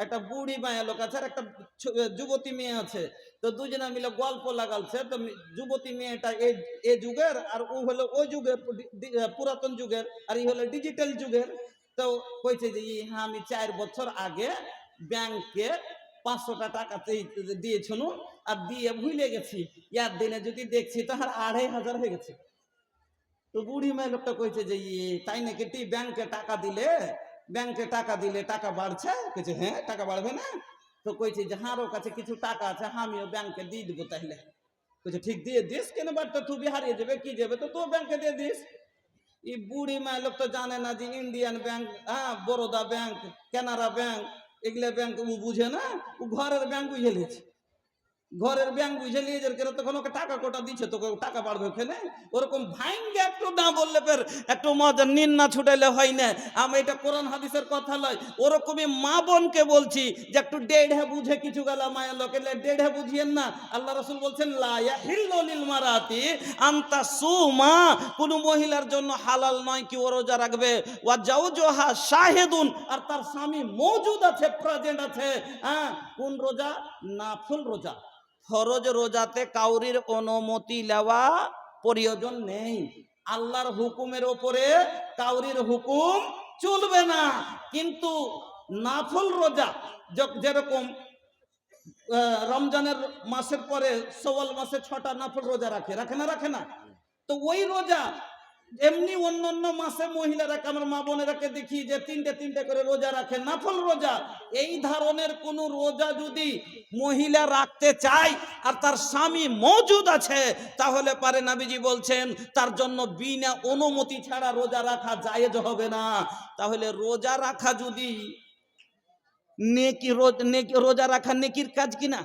একটা বুড়ি মায়া লোক আছে আর একটা যুবতী মেয়ে আছে। তো দুজনে মিলে গল্প লাগালছে। তো যুবতী মেয়েটা এ যুগের আর ও হলো ওই যুগের, পুরাতন যুগের, আর ই হলো ডিজিটাল যুগের। তো কইছে যে হ্যাঁ আমি 4 বছর আগে ব্যাংকে 500টা টাকা দিয়েছিল আর দিয়ে ভুলে গেছি, ইয়ার দিনে যদি দেখছি তাহার 2500 হয়ে গেছে। তো বুড়ি মেয়ে লোকটা কইছে যে তাই নাকি, তুই ব্যাংকে টাকা দিলে টাকা বাড়ছে? কইছে হ্যাঁ টাকা বাড়বে না। তো কইছে যে হারো কাছে কিছু টাকা আছে, আমিও ব্যাংকে দিয়ে দেবো তাইলে। কইছে ঠিক দিয়ে দিস, কেন বাড়তে তুই হারিয়ে যাবে কি যাবে, তো তুই ব্যাংকে দিয়ে দিস। এই বুড়ি মায়ের লোক তো জানে না যে ইন্ডিয়ান ব্যাংক, হ্যাঁ বরোদা ব্যাংক, কানাড়া ব্যাংক, এগুলা ব্যাংক ও বুঝে না। ও ঘরের ব্যাংক বুঝে লিয়েছে, ঘরের ব্যাংক বুঝে নিয়ে যার কেন, তখন ওকে টাকা কোটা দিচ্ছে, তোকে টাকা বাড়বে ওখানে। ওরকম ভাইঙ্গে একটু না বললে ফের একটু মজা নিন না ছুটাইলে হয় না। আমি এটা কোরআন হাদিসের কথা লয়, ওরকমই মা বোনকে বলছি যে একটু দেড়ে বুঝে কিছু গেলা মায়ের লোকে দেড়ে বুঝিয়েন না। আল্লাহ রাসূল বলছেন লা ইয়াহিল্লু লিল মারাতি আনতা সুমা, কোন মহিলার জন্য হালাল নয় কি ও রোজা রাখবে, ওয়া জাওজুহা শাহিদুন, আর তার স্বামী মওজুদ আছে, প্রেজেন্ট আছে। হ্যাঁ কোন রোজা? নাফিল রোজা। ফরজ রোজাতে কাউরির অনুমতি নেওয়া প্রয়োজন নেই। আল্লাহর হুকুমের ওপরে কাউরির হুকুম চলবে না। কিন্তু নাফল রোজা, যেরকম রমজানের মাসের পরে শাওয়াল মাসে 6টা নাফল রোজা রাখে না? তো ওই রোজা এমনি অন্য মাসে মহিলারা, আমার মা বোনেরাকে দেখি যে 3টে করে রোজা রাখে, নাফল রোজা। এই ধরনের কোন রোজা যদি মহিলা রাখতে চায় আর তার স্বামী মওজুদ আছে, তাহলে পারে নবীজি বলছেন তার জন্য বিনা অনুমতি ছাড়া রোজা রাখা জায়েজ হবে না। তাহলে রোজা রাখা যদি নেকি, রোজা রাখা নেকির কাজ কিনা?